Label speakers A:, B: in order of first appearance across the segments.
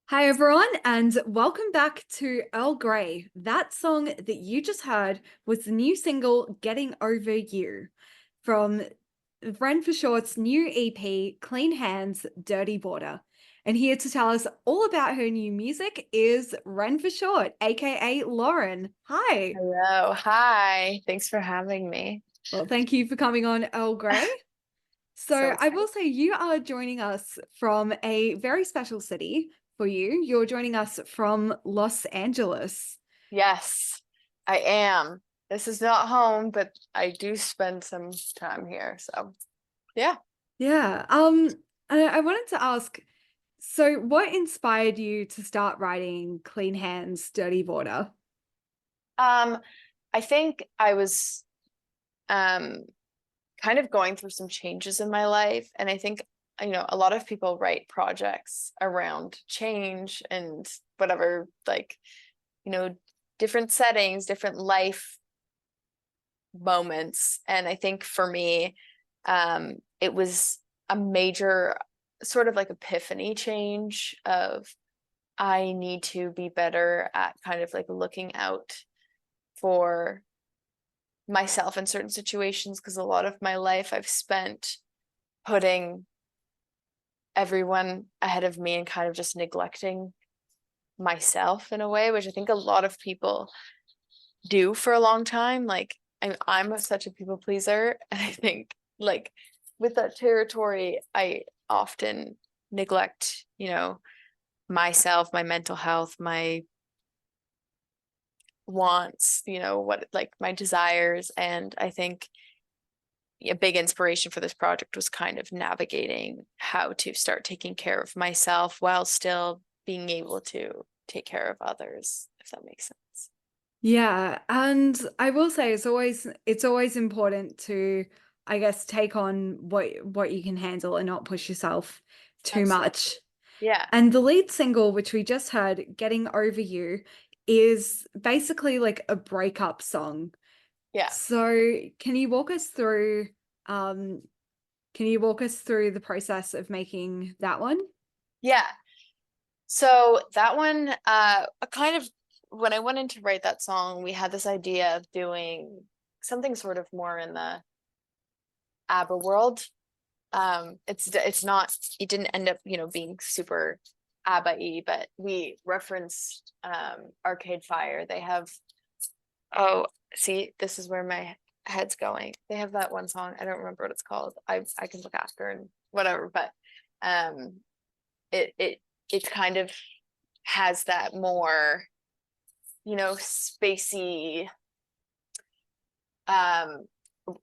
A: Hi, everyone, and welcome back to Earl Grey. That song that you just heard was the new single, Getting Over You, from Renforshort's new EP, Clean Hands, Dirty Border. And here to tell us all about her new music is Renforshort, aka Lauren. Hi.
B: Hello. Hi. Thanks for having me.
A: Well, thank you for coming on Earl Grey.
B: So
A: So I
B: excited.
A: will say you are joining us from a very special city for you. You're joining us from Los Angeles.
B: Yes, I am. This is not home, but I do spend some time here. So, yeah.
A: Yeah. I wanted to ask, so what inspired you to start writing Clean Hands, Dirty Border?
B: Um, I think I was um kind of going through some changes in my life, and I think a lot of people write projects around change and whatever, like, you know, different settings, different life moments. And I think for me, it was a major sort of like epiphany change of I need to be better at kind of like looking out for myself in certain situations, because a lot of my life I've spent putting everyone ahead of me and kind of just neglecting myself in a way, which I think a lot of people do for a long time. Like I'm such a people pleaser, and I think like with that territory, I often neglect, myself, my mental health, my wants, what like my desires. And I think a big inspiration for this project was kind of navigating how to start taking care of myself while still being able to take care of others, if that makes sense.
A: Yeah, and I will say it's always important to, I guess, take on what you can handle and not push yourself too much.
B: Absolutely. Yeah.
A: And the lead single, which we just heard, Getting Over You, is basically like a breakup song.
B: Yeah.
A: So um can you walk us through the process of making that one?
B: Yeah. So that one, a kind of when I went in to write that song, we had this idea of doing something sort of more in the ABBA world. It's not, it didn't end up, being super ABBA-y, but we referenced Arcade Fire. They have, oh, see, this is where my head's going. They have that one song. I don't remember what it's called. I can look after and whatever, but um it kind of has that more, spacey, um,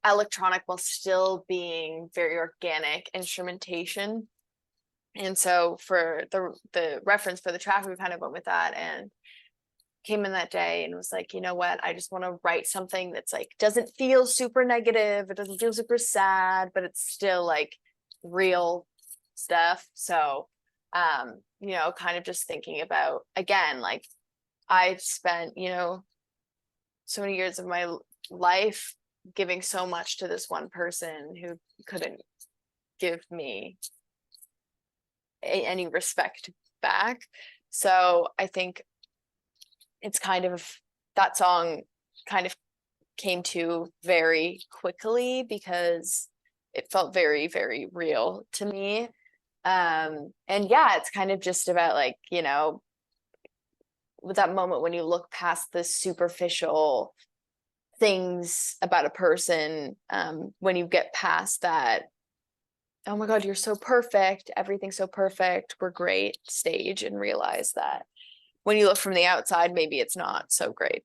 B: electronic while still being very organic instrumentation. And so for the reference for the track, we kind of went with that and came in that day and was like, you know what? I just want to write something that's like doesn't feel super negative, it doesn't feel super sad, but it's still like real stuff. So kind of just thinking about again, like I've spent, so many years of my life giving so much to this one person who couldn't give me any respect back. So I think it's kind of that song kind of came to very quickly because it felt very, very real to me. And yeah, it's kind of just about like, with that moment when you look past the superficial things about a person, when you get past that, oh my God, you're so perfect, everything's so perfect, we're great stage, and realize that when you look from the outside, maybe it's not so great.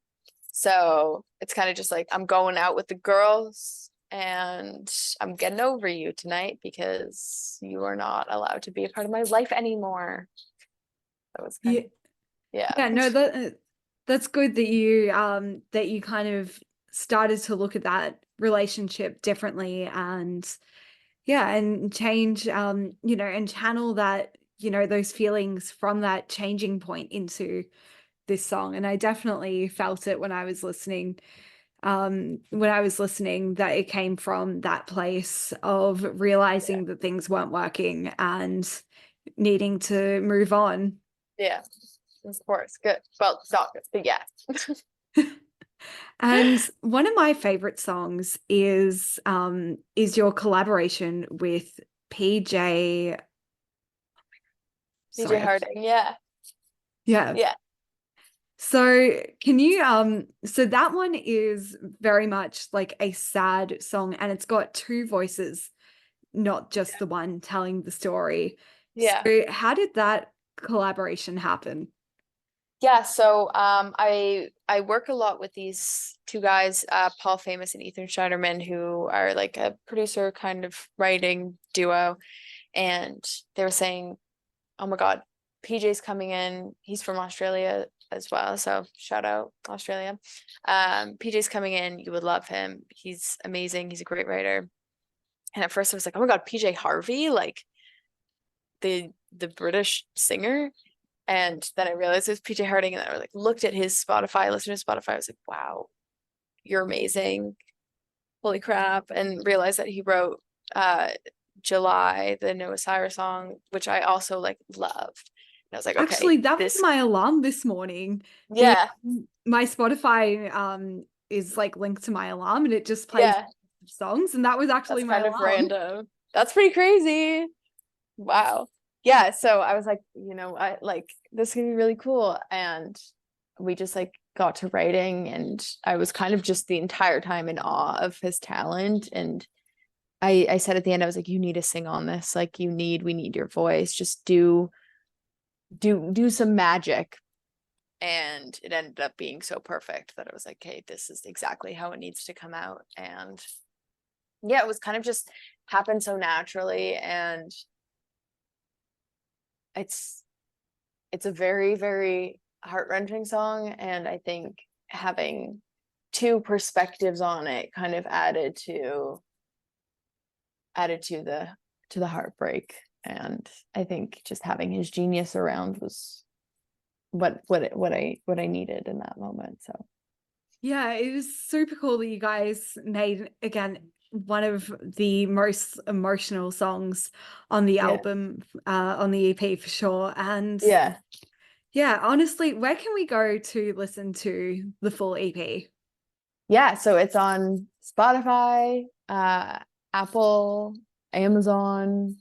B: So it's kind of just like, I'm going out with the girls and I'm getting over you tonight because you are not allowed to be a part of my life anymore. That was kind
A: Yeah,
B: of, yeah.
A: yeah, no, that's good that you kind of started to look at that relationship differently and yeah, and change and channel that, those feelings from that changing point into this song. And I definitely felt it when I was listening that it came from that place of
B: Yeah.
A: realizing that things weren't working and needing to move on.
B: Yeah, of course. Good. Well, not good, but yeah.
A: And one of my favorite songs is your collaboration with PJ.
B: DJ
A: Sorry,
B: Harding. Yeah.
A: yeah.
B: Yeah.
A: So can you so that one is very much like a sad song and it's got two voices, not just the one telling the story.
B: Yeah.
A: So how did that collaboration happen?
B: Yeah, so I work a lot with these two guys, Paul Famous and Ethan Schneiderman, who are like a producer kind of writing duo. And they were saying, oh my God, PJ's coming in. He's from Australia as well. So shout out Australia. PJ's coming in. You would love him. He's amazing. He's a great writer. And at first I was like, oh my God, PJ Harvey, like the British singer. And then I realized it was PJ Harding, and then I like looked at his Spotify, listened to Spotify. I was like, wow, you're amazing. Holy crap. And realized that he wrote July, the Noah Cyrus song, which I also like loved. And I was like, okay,
A: Actually, that was
B: this,
A: my alarm this morning. The
B: yeah,
A: my Spotify is like linked to my alarm and it just plays
B: yeah,
A: songs and that was actually
B: that's
A: my
B: kind of
A: alarm.
B: random. That's pretty crazy. Wow. Yeah, so I was like, I like this could be really cool. And we just like got to writing, and I was kind of just the entire time in awe of his talent. And I said at the end, I was like, you need to sing on this. Like we need your voice. Just do some magic. And it ended up being so perfect that I was like, okay, this is exactly how it needs to come out. And yeah, it was kind of just happened so naturally. And it's it's a very, very heart-wrenching song. And I think having two perspectives on it kind of added to the heartbreak. And I think just having his genius around was what I needed in that moment. So
A: Yeah, it was super cool that you guys made again one of the most emotional songs on the
B: yeah.
A: album, on the EP for sure. And
B: Yeah.
A: yeah, honestly, where can we go to listen to the full EP?
B: Yeah, so it's on Spotify, Apple, Amazon.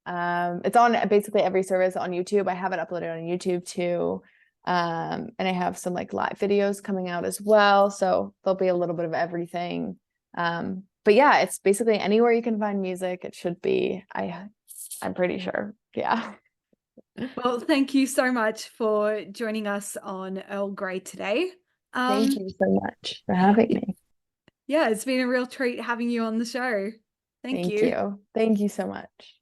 B: It's on basically every service. On YouTube. I have it uploaded on YouTube too. And I have some like live videos coming out as well. So there'll be a little bit of everything. But yeah, it's basically anywhere you can find music, it should be. I'm pretty sure. Yeah.
A: Well, thank you so much for joining us on Earl Grey today.
B: Thank
A: Um,
B: you so much for having me.
A: yeah, it's been a real treat having you on the show. Thank
B: Thank
A: you.
B: you. Thank you so much.